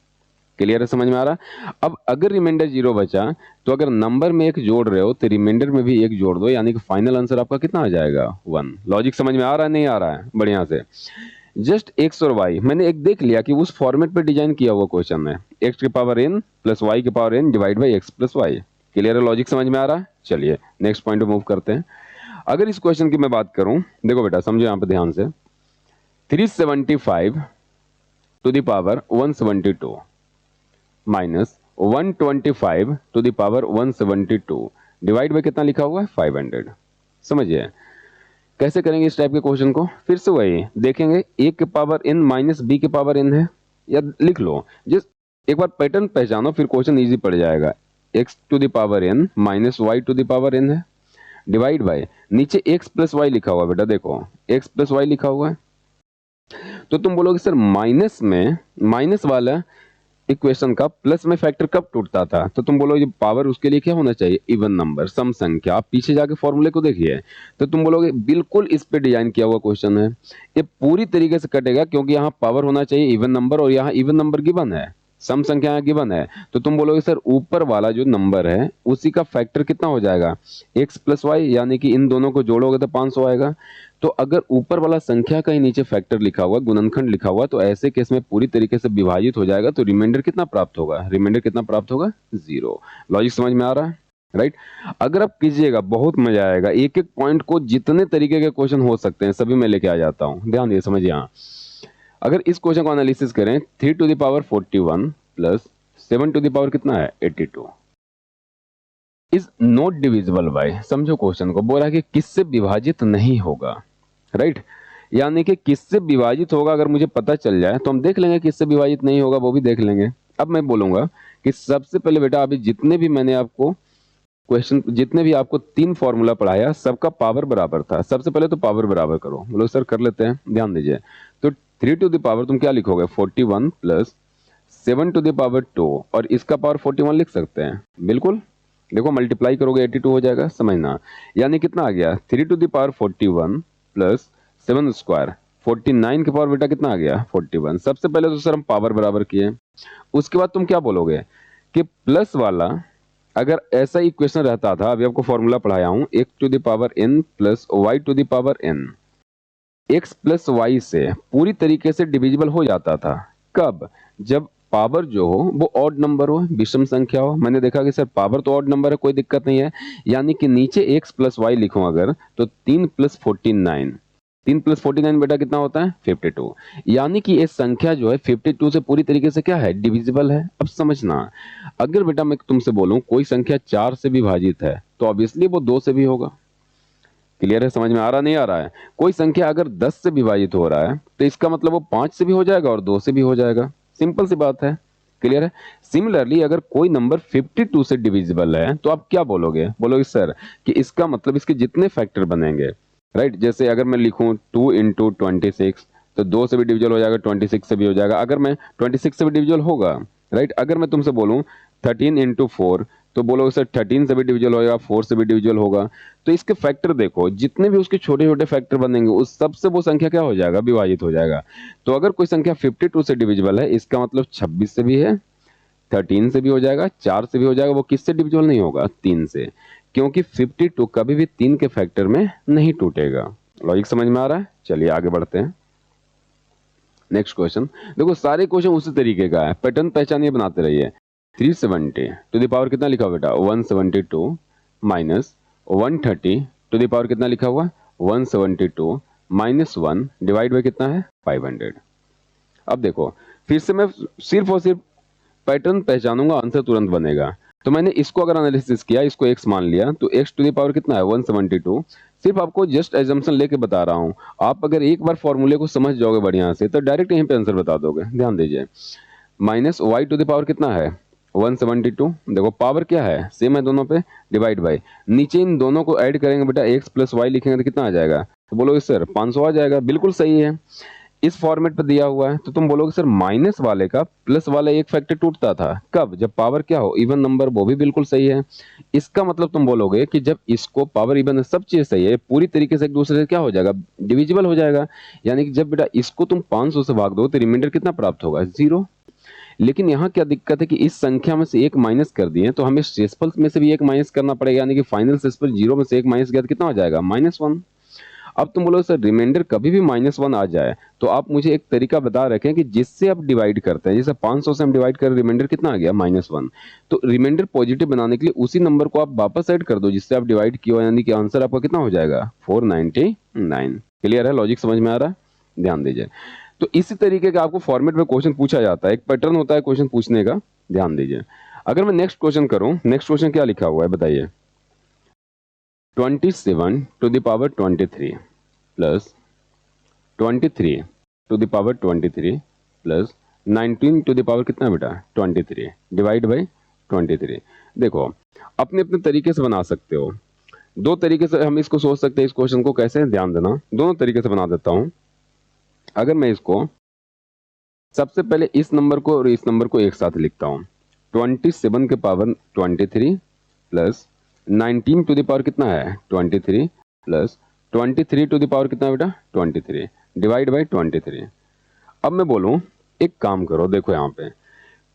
A: क्लियर है, समझ में आ रहा। अब अगर रिमाइंडर जीरो बचा तो अगर नंबर में एक जोड़ रहे हो तो रिमाइंडर में भी एक जोड़ दो, यानी कि फाइनल आंसर आपका कितना आ जाएगा, 1। लॉजिक समझ में आ रहा है, नहीं आ रहा है, बढ़िया से। जस्ट एक्स और वाई मैंने एक देख लिया कि उस फॉर्मेट पे डिजाइन किया हुआ क्वेश्चन है, एक्स के पावर n प्लस वाई के power n divide by x plus y, clear है, लॉजिक समझ में आ रहा है। चलिए नेक्स्ट पॉइंट पे मूव करते हैं। अगर इस क्वेश्चन की मैं बात करूं, देखो बेटा समझो यहां पे ध्यान से, 375 to the power 172 minus 125 to the power 172 divide by कितना लिखा हुआ है, 500। समझिए कैसे करेंगे इस टाइप के क्वेश्चन को, फिर से वही देखेंगे, a के पावर n माइनस b के पावर n है, या लिख लो, जिस एक बार पैटर्न पहचानो फिर क्वेश्चन इजी पड़ जाएगा। x to the power n minus y to the power n है, डिवाइड बाय नीचे x प्लस वाई लिखा हुआ बेटा, देखो x प्लस वाई लिखा हुआ है। तो तुम बोलोगे सर माइनस में, माइनस वाला इक्वेशन का प्लस में फैक्टर कब टूटता था? तो तुम बोलोगे पावर उसके लिए क्या होना चाहिए? इवन नंबर, सम संख्या। आप पीछे जाके फॉर्मूले को देखिए तो तुम बोलोगे बिल्कुल इस पे डिजाइन किया हुआ क्वेश्चन है, ये पूरी तरीके से कटेगा क्योंकि यहाँ पावर होना चाहिए इवन नंबर और यहाँ इवन नंबर गिवन है, सम संख्या गिवन है। तो तुम बोलोगे सर ऊपर वाला जो नंबर है उसी का फैक्टर कितना हो जाएगा? x प्लस वाई, यानी कि इन दोनों को जोड़ोगे तो 500 आएगा। तो अगर ऊपर वाला संख्या का ही नीचे फैक्टर लिखा हुआ, गुणनखंड लिखा हुआ, तो ऐसे केस में पूरी तरीके से विभाजित हो जाएगा। तो रिमाइंडर कितना प्राप्त होगा? रिमाइंडर कितना प्राप्त होगा? 0। लॉजिक समझ में आ रहा है? राइट। अगर आप कीजिएगा बहुत मजा आएगा, एक एक पॉइंट को जितने तरीके के क्वेश्चन हो सकते हैं सभी मैं लेके आ जाता हूं, ध्यान दिए, समझिए। यहाँ अगर इस क्वेश्चन को एनालिसिस करें, 3 to the power 41 plus 7 to the power कितना है? 82 इज नॉट डिविजिबल बाय, समझो क्वेश्चन को, बोल रहा है कि किससे विभाजित नहीं होगा, राइट। यानी कि किससे विभाजित होगा अगर मुझे पता चल जाए तो हम देख लेंगे, किससे विभाजित नहीं होगा वो भी देख लेंगे। अब मैं बोलूंगा कि सबसे पहले बेटा अभी जितने भी मैंने आपको क्वेश्चन, जितने भी आपको 3 फॉर्मूला पढ़ाया सबका पावर बराबर था। सबसे पहले तो पावर बराबर करो, बोलो सर कर लेते हैं, ध्यान दीजिए। तो 3 टू द पावर तुम क्या लिखोगे? 41 प्लस 7 टू द पावर 2, और इसका पावर 41 लिख सकते हैं, बिल्कुल। देखो मल्टीप्लाई करोगे 82 हो जाएगा, समझना। यानी कितना आ गया? 3 to the power 41 plus 7 square, 49 के पावर बेटा कितना आ गया? 41। सबसे पहले तो सर हम पावर बराबर किए, उसके बाद तुम क्या बोलोगे कि प्लस वाला अगर ऐसा इक्वेशन रहता था, अभी आपको फॉर्मूला पढ़ाया हूं, x to the power n plus y to the power n, x plus y से पूरी तरीके से डिविजिबल हो जाता था। कब? जब पावर जो हो वो ऑड नंबर हो, विषम संख्या हो। मैंने देखा कि सर पावर तो ऑड नंबर है, कोई दिक्कत नहीं है, यानी कि नीचे x प्लस वाई लिखूं अगर, तो 3 प्लस 49, 3 प्लस 49 बेटा कितना होता है? 52। यानी कि ये संख्या जो है 52 से पूरी तरीके से क्या है? डिविजिबल है। अब समझना, अगर बेटा मैं तुमसे बोलूं कोई संख्या 4 से विभाजित है तो ऑब्वियसली वो 2 से भी होगा। क्लियर है? समझ में आ रहा, नहीं आ रहा है? कोई संख्या अगर 10 से विभाजित हो रहा है तो इसका मतलब वो 5 से भी हो जाएगा और 2 से भी हो जाएगा, सिंपल सी बात है। क्लियर है? सिमिलरली अगर कोई नंबर 52 से डिविजिबल है तो आप क्या बोलोगे? बोलोगे सर कि इसका मतलब इसके जितने फैक्टर बनेंगे, राइट। जैसे अगर मैं लिखूं 2 इंटू 26, तो 2 से भी डिविजल हो जाएगा, 26 से भी हो जाएगा। अगर मैं 26 से भी डिविजल होगा, राइट। अगर मैं तुमसे बोलूं 13 इंटू 4, तो बोलोगे सर 13 से भी डिविजल होगा, 4 से भी डिविजल होगा। तो इसके फैक्टर देखो, जितने भी उसके छोटे छोटे फैक्टर बनेंगे उस सबसे वो संख्या क्या हो जाएगा? विभाजित हो जाएगा। तो अगर कोई संख्या 52 से डिविजिबल है, इसका मतलब 26 से भी है, 13 से भी हो जाएगा, 4 से भी हो जाएगा। वो किससे डिविजिबल नहीं होगा? 3 से, क्योंकि 52 कभी भी 3 के फैक्टर में नहीं टूटेगा। लॉजिक समझ में आ रहा है? चलिए आगे बढ़ते हैं। नेक्स्ट क्वेश्चन देखो, सारे क्वेश्चन उसी तरीके का है, पैटर्न पहचानिए, बनाते रहिए। 370 टू द पावर कितना लिखा हुआ बेटा? 172 माइनस 130 टू द पावर कितना लिखा हुआ? 172 माइनस 1 डिवाइड बाय कितना है? 500। अब देखो फिर से मैं सिर्फ और सिर्फ पैटर्न पहचानूंगा, आंसर तुरंत बनेगा। तो मैंने इसको अगर एनालिसिस किया, इसको x मान लिया, तो x टू द पावर कितना है? 172। सिर्फ आपको जस्ट एजम्पशन लेके बता रहा हूं, आप अगर एक बार फॉर्मूले को समझ जाओगे बढ़िया से तो डायरेक्ट यहीं पे आंसर बता दोगे। ध्यान दीजिए, minus y to the power कितना है? 172। देखो पावर क्या है? सेम है दोनों पे, डिवाइड बाय नीचे इन दोनों को ऐड करेंगे बेटा, x प्लस वाई लिखेंगे तो कितना आ जाएगा? तो बोलोगे सर 500 आ जाएगा, बिल्कुल सही है। इस फॉर्मेट पे दिया हुआ है तो तुम बोलोगे सर माइनस वाले का प्लस वाला एक फैक्टर टूटता था, कब? जब पावर क्या हो? इवन नंबर, वो भी बिल्कुल सही है। इसका मतलब तुम बोलोगे कि जब इसको पावर इवन है, सब चीज सही है, पूरी तरीके से एक दूसरे से क्या हो जाएगा? डिविजिबल हो जाएगा। यानी कि जब बेटा इसको तुम 500 से भाग दो तो रिमाइंडर कितना प्राप्त होगा? 0। लेकिन यहाँ क्या दिक्कत है कि इस संख्या में से एक माइनस कर दिए तो हमें शेषफल में से भी एक माइनस करना पड़ेगा, यानी कि फाइनल शेषफल 0 में से एक माइनस किया तो कितना हो जाएगा? -1। अब तुम बोलो सर रिमाइंडर कभी भी -1 आ जाए तो आप मुझे एक तरीका बता रखें कि जिससे आप डिवाइड करते हैं, जैसे 500 से हम डिवाइड कर, रिमाइंडर कितना आ गया? -1। तो रिमाइंडर पॉजिटिव बनाने के लिए उसी नंबर को आप वापस ऐड कर दो जिससे आप डिवाइड किया, यानी कि आंसर आपका कितना हो जाएगा? 499। क्लियर है? लॉजिक समझ में आ रहा है? ध्यान दीजिए। तो इसी तरीके का आपको फॉर्मेट में क्वेश्चन पूछा जाता है, एक पैटर्न होता है क्वेश्चन पूछने का, ध्यान दीजिए। अगर मैं नेक्स्ट क्वेश्चन करूं, नेक्स्ट क्वेश्चन क्या लिखा हुआ है बताइए? 27 to the power 23 plus 23 to the power 23 plus 19 to the power कितना बेटा? 23 डिवाइड बाय 23। देखो अपने अपने तरीके से बना सकते हो, दो तरीके से हम इसको सोच सकते हैं। इस क्वेश्चन को कैसे, ध्यान देना, दोनों तरीके से बना देता हूं। अगर मैं इसको सबसे पहले इस नंबर को और इस नंबर को एक साथ लिखता हूं, 27 के power 23 plus 19 to the power कितना है 23 प्लस 23 टू द पावर कितना है बेटा 23 डिवाइड बाई 23। अब मैं बोलूं एक काम करो, देखो यहाँ पे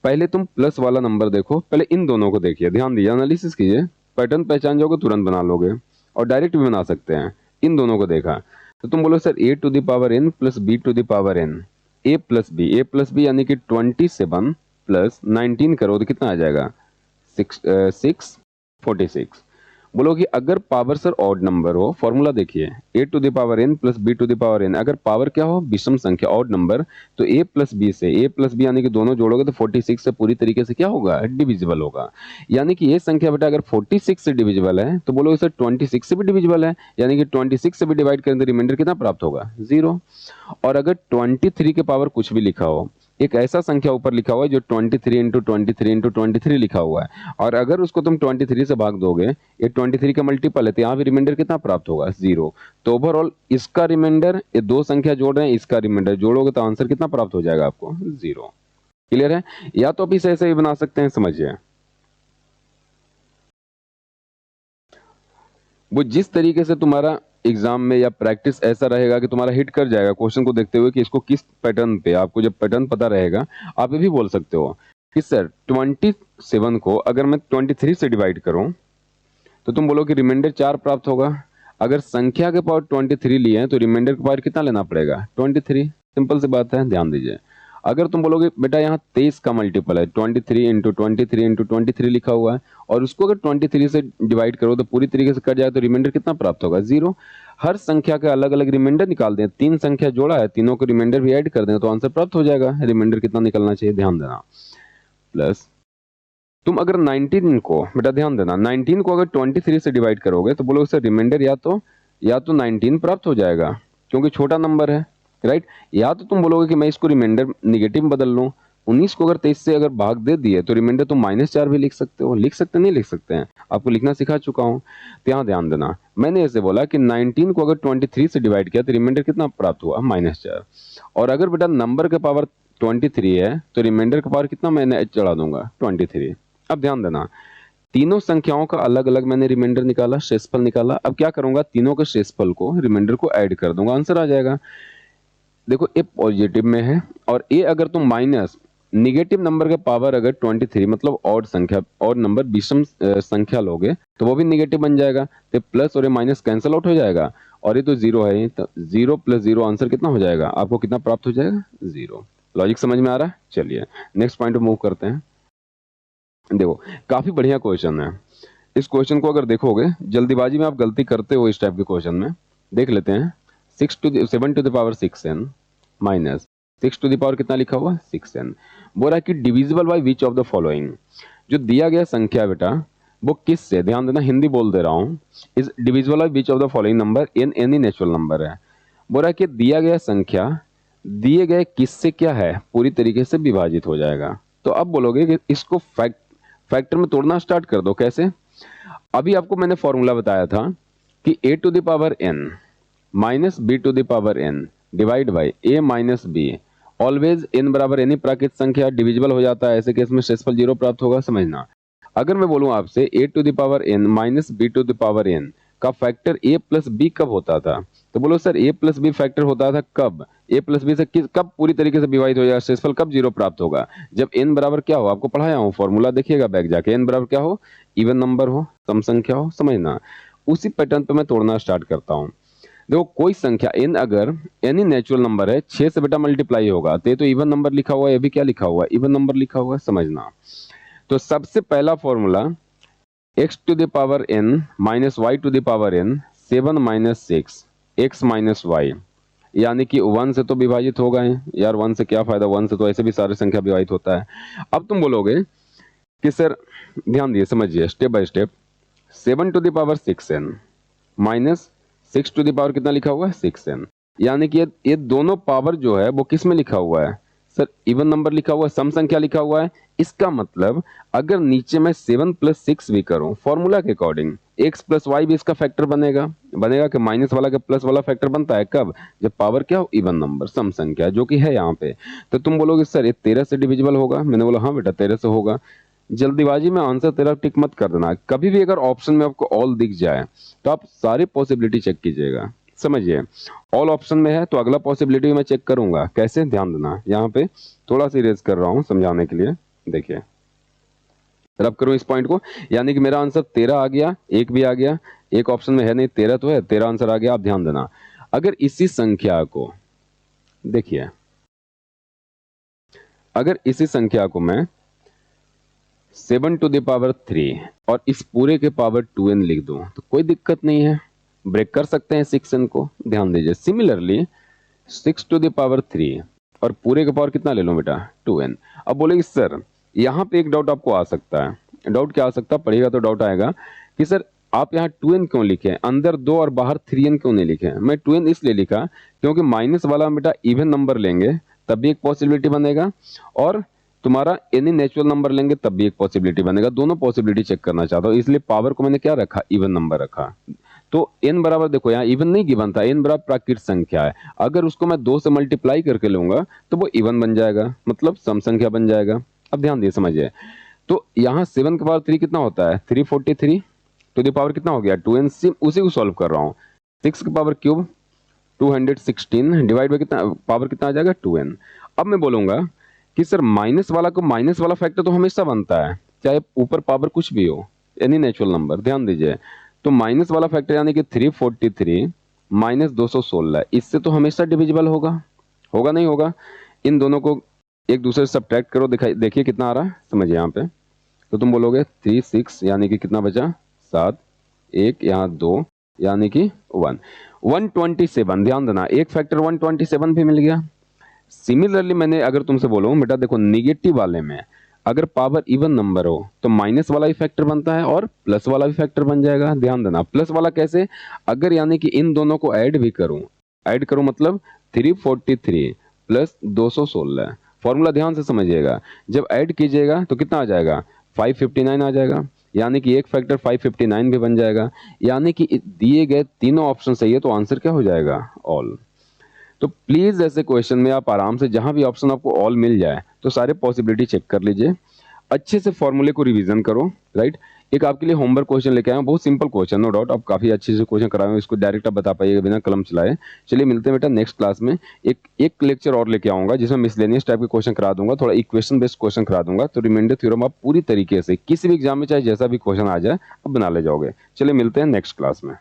A: पहले तुम प्लस वाला नंबर देखो, पहले इन दोनों को देखिए, ध्यान दीजिए, एनालिसिस कीजिए, पैटर्न पहचान जाओगे तुरंत बना लोगे, और डायरेक्ट भी बना सकते हैं। इन दोनों को देखा तो तुम बोलो sir a to the power n plus b to the power n, a plus b यानी कि 27 प्लस 19 करो तो कितना आ जाएगा 646। बोलो कि अगर पावर सर ऑड नंबर हो, फॉर्मूला देखिए, a to the power n plus b to the power n, अगर पावर क्या हो विषम संख्या ऑड नंबर, तो ए प्लस बी यानी कि दोनों जोड़ोगे तो 46 से पूरी तरीके से क्या होगा डिविजिबल होगा। यानी कि ये संख्या बेटा अगर 46 से डिविजिबल है तो बोलो सर 26 से भी डिविजिबल है, यानी कि 26 से भी डिवाइड करें तो रिमाइंडर कितना प्राप्त होगा 0। और अगर 23 के पावर कुछ भी लिखा हो, एक ऐसा संख्या ऊपर लिखा हुआ है जो 23 इंटू 23 इंटू 23 लिखा हुआ है, और अगर उसको तुम 23 से भाग दोगे, ये 23 का मल्टीपल है, तो यहाँ भी रिमाइंडर कितना प्राप्त होगा 0। तो ओवरऑल इसका रिमाइंडर, ये दो संख्या जोड़ रहे हैं, इसका रिमाइंडर जोड़ोगे तो आंसर कितना प्राप्त हो जाएगा आपको 0। क्लियर है? या तो आप इसे ऐसे भी बना सकते हैं, समझिए वो जिस तरीके से तुम्हारा एग्जाम में या प्रैक्टिस ऐसा रहेगा कि तुम्हारा हिट कर जाएगा क्वेश्चन को देखते हुए कि इसको किस पैटर्न पे, आपको जब पैटर्न पता रहेगा आप ये भी बोल सकते हो कि सर 27 को अगर मैं 23 से डिवाइड करूं तो तुम बोलो कि रिमाइंडर 4 प्राप्त होगा। अगर संख्या के पावर 23 लिए हैं तो रिमाइंडर के पावर कितना लेना पड़ेगा 23। सिंपल सी बात है, ध्यान दीजिए। अगर तुम बोलोगे बेटा यहाँ 23 का मल्टीपल है 23 इंटू 23 इंटू 23 लिखा हुआ है, और उसको अगर 23 से डिवाइड करो तो पूरी तरीके से कट जाए तो रिमाइंडर कितना प्राप्त होगा 0। हर संख्या का अलग अलग रिमाइंडर निकाल दें, 3 संख्या जोड़ा है, तीनों को रिमाइंडर भी ऐड कर दें तो आंसर प्राप्त हो जाएगा। रिमाइंडर कितना निकलना चाहिए ध्यान देना, प्लस तुम अगर 19 को, बेटा ध्यान देना, 19 को अगर 23 से डिवाइड करोगे तो बोलो सर रिमाइंडर या तो 19 प्राप्त हो जाएगा क्योंकि छोटा नंबर है, राइट। या तो तुम बोलोगे कि मैं इसको रिमाइंडर निगेटिव में बदल लूं, 19 को अगर 23 से अगर भाग दे दिए तो रिमाइंडर तुम -4 भी लिख सकते हो। लिख सकते नहीं लिख सकते हैं, आपको लिखना सिखा चुका हूं। तो यहाँ ध्यान देना, मैंने ऐसे बोला कि 19 को अगर 23 से डिवाइड किया तो रिमाइंडर कितना प्राप्त हुआ -4। और अगर बेटा नंबर के पावर 23 है तो रिमाइंडर का पावर कितना मैंने चढ़ा दूंगा 23। अब ध्यान देना, तीनों संख्याओं का अलग अलग मैंने रिमाइंडर निकाला, शेषफल निकाला। अब क्या करूंगा, तीनों के शेषफल को रिमाइंडर को ऐड कर दूंगा, आंसर आ जाएगा। देखो ए पॉजिटिव में है और ए अगर तुम माइनस निगेटिव नंबर का पावर अगर 23 मतलब ऑड संख्या, ऑड नंबर विषम संख्या लोगे तो वो भी निगेटिव बन जाएगा, तो प्लस और ये माइनस कैंसिल आउट हो जाएगा, और ये तो 0 है, तो 0 + 0 आंसर कितना हो जाएगा, आपको कितना प्राप्त हो जाएगा 0। लॉजिक समझ में आ रहा है? चलिए नेक्स्ट पॉइंट पे मूव करते हैं। देखो काफी बढ़िया क्वेश्चन है, इस क्वेश्चन को अगर देखोगे, जल्दीबाजी में आप गलती करते हो इस टाइप के क्वेश्चन में। देख लेते हैं, 7 to the power 6n minus 6 to the power कितना लिखा हुआ 6n। बोल रहा है कि divisible by which of the following, जो दिया गया संख्या बेटा वो किस से, ध्यान देना हिंदी बोल दे रहा हूं, is divisible by which of the following number in any natural number है। बोल रहा है कि दिया गया संख्या दिए गए किस से क्या है पूरी तरीके से विभाजित हो जाएगा। तो अब बोलोगे कि इसको फैक्टर में तोड़ना स्टार्ट कर दो। कैसे? अभी आपको मैंने फॉर्मूला बताया था कि a to the power n minus b to the power n divide by a minus b, always n बराबर एनी प्राकृत संख्या डिविजिबल हो जाता है, ऐसे केस में शेषफल 0 प्राप्त होगा, समझना। अगर मैं बोलूं आपसे a to the power n minus b to the power n का फैक्टर a प्लस बी कब होता था, तो बोलो sir a plus b factor होता था कब, a प्लस बी से कब पूरी तरीके से विभाजित हो जाएगा, शेषफल कब 0 प्राप्त होगा, जब n बराबर क्या हो, आपको पढ़ाया हूं फॉर्मूला देखिएगा बैक जाके, n बराबर क्या हो, इवन नंबर हो, सम संख्या हो, समझना। उसी पैटर्न पे मैं तोड़ना स्टार्ट करता हूं। देखो कोई संख्या n अगर एनी नेचुरल नंबर है, 6 से बेटा मल्टीप्लाई होगा, तो इवन नंबर लिखा हुआ है, ये भी क्या लिखा हुआ है इवन नंबर लिखा हुआ है, समझना। तो सबसे पहला formula x to the power n minus y to the power n 7 minus 6 x minus y, यानी कि 1 से तो विभाजित होगा यार, 1 से क्या फायदा, 1 से तो ऐसे भी सारे संख्या विभाजित होता है। अब तुम बोलोगे कि सर ध्यान दिए समझिए step by step, 7 to the power 6n minus 6 to the power कितना लिखा हुआ है 6n, यानी कि ये दोनों पावर जो है वो किस में लिखा हुआ है सर इवन नंबर लिखा हुआ है, सम संख्या लिखा हुआ है, इसका मतलब अगर नीचे मैं 7 + 6 भी करूं फॉर्मूला के अकॉर्डिंग x + y भी इसका फैक्टर बनेगा। बनेगा कि माइनस वाला के प्लस वाला फैक्टर बनता है कब, जब पावर क्या हो, इवन नंबर, सम संख्या, जो कि है यहाँ पे। तो तुम बोलोगे सर ये 13 से डिविजिबल होगा, मैंने बोला हाँ बेटा 13 से होगा। जल्दीबाजी में आंसर तेरा टिक मत कर देना, कभी भी अगर ऑप्शन में आपको ऑल दिख जाए तो आप सारी पॉसिबिलिटी चेक कीजिएगा, समझिए। ऑल ऑप्शन में है तो अगला पॉसिबिलिटी मैं चेक करूंगा, कैसे, ध्यान देना। यहाँ पे थोड़ा सी रेज कर रहा हूँ समझाने के लिए, देखिए रब करूं इस पॉइंट को, यानी कि मेरा आंसर 13 आ गया, एक भी आ गया, एक ऑप्शन में है नहीं, 13 तो है, 13 आंसर आ गया। आप ध्यान देना, अगर इसी संख्या को देखिए, अगर इसी संख्या को मैं 7⁻³ और इस पूरे के पावर 2n लिख दूं तो कोई दिक्कत नहीं है, ब्रेक कर सकते हैं 6n को। ध्यान दीजिए, सिमिलरली 6⁻³ और पूरे का पावर कितना ले लो बेटा, 2n। अब बोलेंगे सर यहाँ पे एक डाउट आपको आ सकता है। डाउट क्या आ सकता है, पढ़िएगा तो डाउट आएगा कि सर आप यहाँ 2n क्यों लिखे, अंदर 2 और बाहर 3n क्यों नहीं लिखे। मैं 2n इसलिए लिखा क्योंकि माइनस वाला बेटा इवन नंबर लेंगे तब भी एक पॉसिबिलिटी बनेगा, और तुम्हारा एनी नेचुरल नंबर लेंगे तब भी एक पॉसिबिलिटी बनेगा। दोनों पॉसिबिलिटी चेक करना चाहता हूँ, इसलिए पावर को मैंने क्या रखा, इवन नंबर रखा। तो n बराबर, देखो यहाँ इवन नहीं गिवन था, n बराबर प्राकृत संख्या है, अगर उसको मैं 2 से मल्टीप्लाई करके लूंगा तो वो इवन बन जाएगा, मतलब सम संख्या बन जाएगा। अब ध्यान दिए, समझिए। तो यहाँ 7 के पावर 3 कितना होता है, 343 टू द पावर कितना हो गया, 2n। उसी को सॉल्व कर रहा हूँ। 6 के पावर क्यूब 216 डिवाइड बाय कितना, पावर कितना आ जाएगा, 2n। अब मैं बोलूंगा कि सर माइनस वाला को माइनस वाला फैक्टर तो हमेशा बनता है, चाहे ऊपर पावर कुछ भी हो, एनी नेचुरल नंबर। ध्यान दीजिए, तो माइनस वाला फैक्टर यानी कि 343 - 216, इससे तो हमेशा डिविजिबल होगा, होगा नहीं होगा। इन दोनों को एक दूसरे से सब्ट्रैक्ट करो, दिखाई देखिए कितना आ रहा है, समझिए यहाँ पे। तो तुम बोलोगे 3 6 यानी कि कितना बचा, 7, 1 यहाँ 2 यानी कि 1, 127। ध्यान देना, एक फैक्टर 127 भी मिल गया। सिमिलरली मैंने अगर तुमसे बोलूं बेटा देखो, निगेटिव वाले में अगर पावर इवन नंबर हो तो माइनस वाला भी फैक्टर बनता है और प्लस वाला भी फैक्टर बन जाएगा। ध्यान देना, प्लस वाला कैसे, अगर यानी कि इन दोनों को ऐड भी करूं, ऐड करूं मतलब 343 + 216, फॉर्मूला ध्यान से समझिएगा। जब ऐड कीजिएगा तो कितना आ जाएगा, 559 आ जाएगा, यानी कि एक फैक्टर 559 भी बन जाएगा। यानी कि दिए गए तीनों ऑप्शन सही है तो आंसर क्या हो जाएगा, ऑल। तो प्लीज ऐसे क्वेश्चन में आप आराम से, जहां भी ऑप्शन आपको ऑल मिल जाए तो सारे पॉसिबिलिटी चेक कर लीजिए, अच्छे से फॉर्मूले को रिवीजन करो, राइट। एक आपके लिए होमवर्क क्वेश्चन लेके आया हूं, बहुत सिंपल क्वेश्चन, नो डाउट आप काफी अच्छे से क्वेश्चन कराए हैं, इसको डायरेक्ट आप बता पाइएगा बिना कलम चलाए। चलिए मिलते हैं बेटा नेक्स्ट क्लास में। एक लेक्चर और लेके आऊंगा जिसमें मिसलेनियस टाइप के क्वेश्चन करा दूंगा, थोड़ा इक्वेशन बेस्ड क्वेश्चन करा दूंगा, तो रिमाइंडर थ्योरम आप पूरी तरीके से किसी भी एग्जाम में चाहे जैसा भी क्वेश्चन आ जाए आप बना ले जाओगे। चलिए मिलते हैं नेक्स्ट क्लास में।